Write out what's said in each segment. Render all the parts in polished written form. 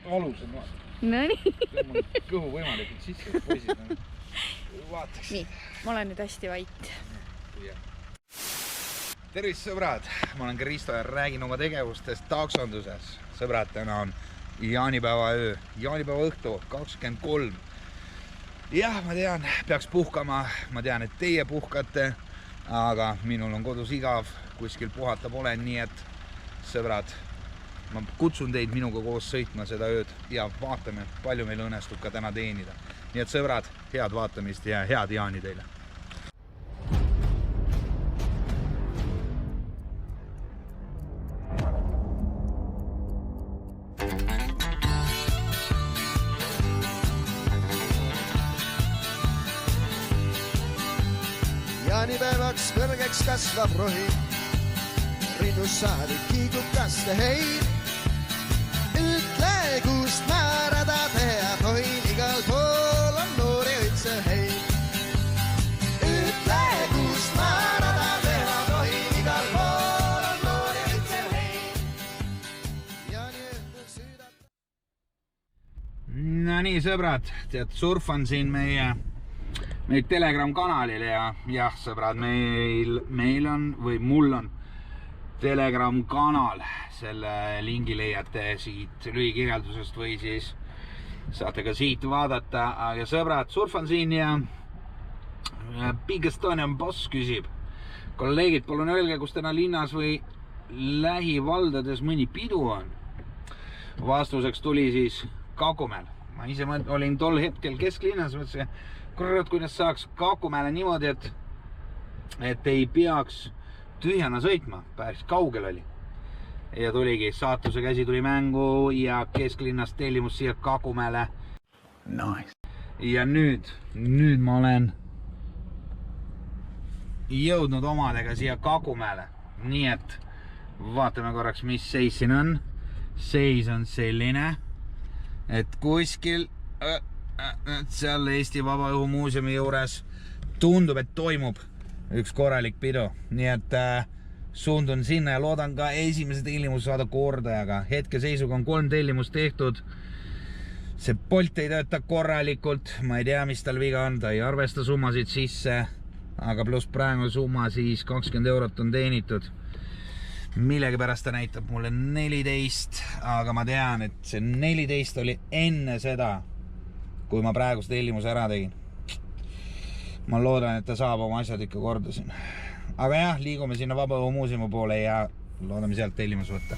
alus on vaata. No nii. Mul kõhu võimalikult sisse, poisid. Vaataks. Nii, ma olen nüüd hästi vait. Tervist sõbrad, ma olen Kristo ja räägin oma tegevustest taksonduses. Sõbrad, täna on jaanipäeva öö, jaanipäeva õhtu 23. Jah, ma tean, peaks puhkama, ma tean, et teie puhkate, aga minul on kodus igav, kuskil puhata pole, nii et sõbrad, ma kutsun teid minuga koos sõitma seda ööd ja vaatame, palju meil õnnestub ka täna teenida. Nii et sõbrad, head vaatamist ja head jaani teile! Jaanipäevaks kõrgeks kasvab rohi, rinnus saadik kiigub kaste heid. Ütle, kust määrada teha tohin, igal pool on noori üldse heid. Ütle, kust määrada teha tohin, igal pool on noori üldse heid. Jaani õhtul süüdab. No nii, sõbrad, tead, surfan siin meie Telegram kanalil ja jah, sõbrad, meil on või mul on Telegram kanal, selle lingi leiate siit lühikirjeldusest või siis saate ka siit vaadata, aga sõbrad, surfan siin ja Big Estonian Boss küsib, kolleegid, palun öelge, kus täna linnas või lähivaldades mõni pidu on. Vastuseks tuli siis Kakumäel. Ma ise olin tol hetkel kesklinnas, mõtlesin, kurat, kuidas saaks Kakumäele niimoodi, et ei peaks tühjana sõitma, päris kaugel oli. Ja tuligi, saatuse käsi tuli mängu ja kesklinnast tellimus siia Kakumäele. Nice. Ja nüüd ma olen jõudnud omadega siia Kakumäele. Nii et vaatame korraks, mis seis siin on. Seis on selline, et kuskil seal Eesti Vabaõhumuuseumi juures tundub, et toimub üks korralik pidu. Nii et suundun sinna ja loodan ka esimese tellimuse saada kordajaga. Hetkeseisuga on 3 tellimust tehtud. See Bolt ei tööta korralikult. Ma ei tea, mis tal viga on. Ta ei arvesta summasid sisse. Aga pluss praegu summa siis 20 eurot on teenitud. Millegi pärast ta näitab mulle 14. Aga ma tean, et see 14 oli enne seda, kui ma praegust tellimuse ära tegin. Ma loodan, et ta saab oma asjad ikka korda siin. Aga jah, liigume sinna Vabaõhumuuseumi poole ja loodame sealt tellimus võtta.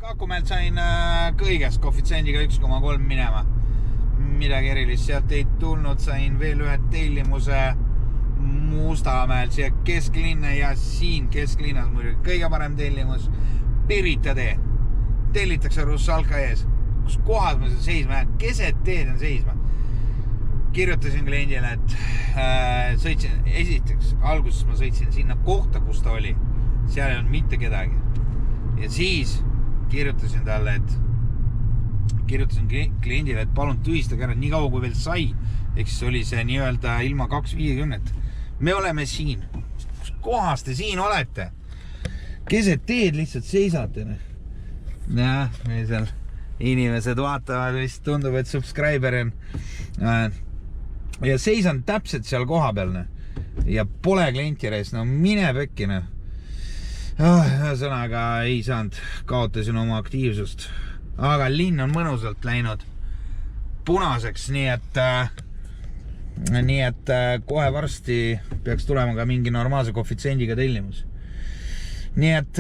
Kakumäelt sain kõigest koefitsiendiga 1,3 minema. Midagi erilist sealt ei tulnud, sain veel ühe tellimuse Mustamäel siia kesklinna ja siin kesklinnas muidugi kõige parem tellimus Pirita tee. Tellitakse Russalka ees. Kus kohas ma seal seisma jään? Keset teed on seisma. Kirjutasin kliendile, et sõitsin esiteks. Alguses ma sõitsin sinna kohta, kus ta oli. Seal ei olnud mitte kedagi. Ja siis kirjutasin talle, kirjutasin kliendile, et palun tühistage ära nii kaua, kui veel sai. Eks oli see nii-öelda ilma 250. Me oleme siin. Kus kohas te siin olete? Keset teed lihtsalt seisate. Jah, meil seal inimesed vaatavad, vist tundub, et subscriber on. Ja seisan täpselt seal koha peal. Ja pole klienti reis. No mine pekkine. Ühesõnaga ei saanud, kaotasin oma aktiivsust. Aga linn on mõnusalt läinud punaseks, nii et kohe varsti peaks tulema ka mingi normaalse koefitsiendiga tellimus. Nii et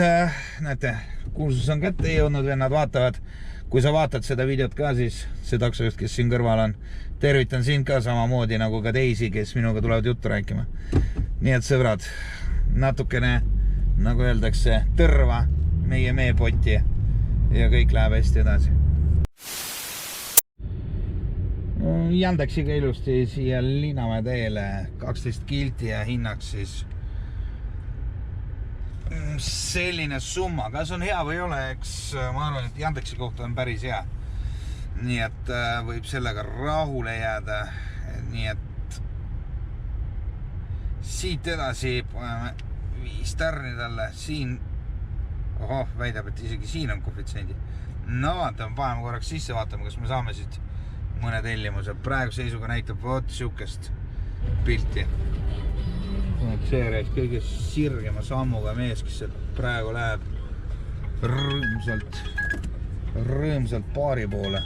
näete, kuulsus on kätte jõudnud, vennad vaatavad. Kui sa vaatad seda videot ka, siis see taksojuht, kes siin kõrval on, tervitan sind ka samamoodi nagu ka teisi, kes minuga tulevad juttu rääkima. Nii et sõbrad, natukene, nagu öeldakse, tõrva meie meepotti ja kõik läheb hästi edasi. Yandexiga ilusti siia Linnamäe teele 12 kilti ja hinnaks siis selline summa. Kas on hea või ei ole, eks ma arvan, et Yandexi kohta on päris hea. Nii et võib sellega rahule jääda. Nii et siit edasi paneme 5 tärni talle. Siin, väidab, et isegi siin on koefitsiendi. No vaatame, paneme korraks sisse, vaatame, kas me saame siit mõne tellimuse. Praegu seisuga näitab võt siukest pilti. Seeres kõige sirgema sammuga mees, kes praegu läheb rõõmsalt paari poole.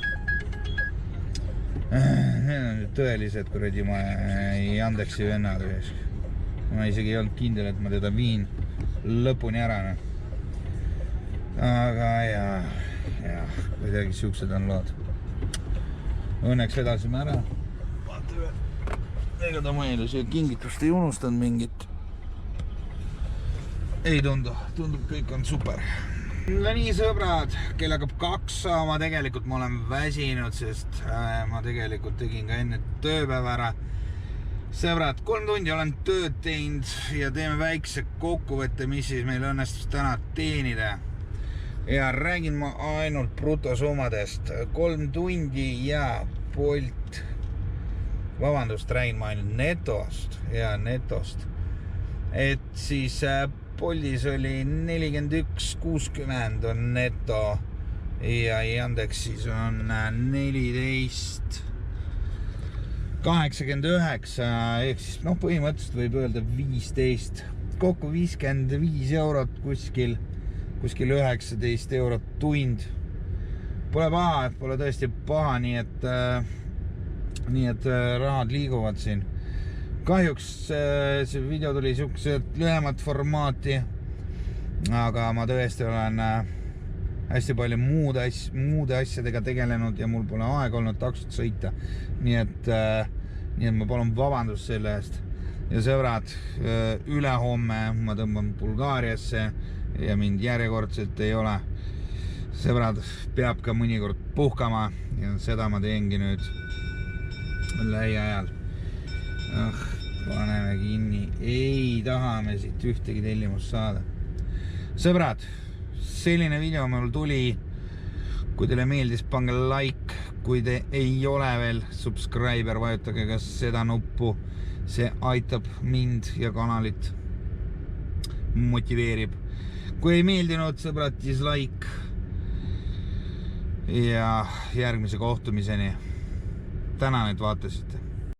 Need on tõelised kuradi ma Yandexi vennad. Ma isegi ei olnud kindel, et ma teda viin lõpuni ära. Aga jah, kuidagi siuksed on lood. Õnneks vedasime ära. Vaatame. Ega ta mõelda, siia kingitust ei unustanud mingit. Ei tundub kõik on super. No nii sõbrad, kell hakkab 2 saama, tegelikult ma olen väsinud, sest ma tegelikult tegin ka enne tööpäeva ära. Sõbrad, 3 tundi olen tööd teinud ja teeme väikse kokkuvõtte, mis siis meil õnnestus täna teenida. Ja räägin ma ainult brutosummadest. 3 tundi ja Bolt. Vabandust, räägin ma ainult netost. Ja netost. Et siis Boltis oli 41.60 on neto ja Yandexis on 14.89 ehk siis põhimõtteliselt võib öelda 15. Kokku 55 eurot kuskil 19 eurot tund. Pole paha, pole tõesti paha, nii et rahad liiguvad siin. Kahjuks see video tuli siukesed lühemat formaati, aga ma tõesti olen hästi palju muude asjadega tegelenud ja mul pole aega olnud taksot sõita. Nii et ma palun vabandust selle eest. Ja sõbrad, ülehomme ma tõmban Bulgaariasse ja mind järjekordselt ei ole. Sõbrad, peab ka mõnikord puhkama ja seda ma teengi nüüd lähiajal. Paneme kinni. Ei taha me siit ühtegi tellimust saada. Sõbrad, selline video mul tuli. Kui teile meeldis, pange like. Kui te ei ole veel subscriber, vajutage ka seda nuppu. See aitab mind ja kanalit. Motiveerib. Kui ei meeldinud, sõbrad, dislike. Ja järgmise kohtumiseni. Tänan, et vaatasite.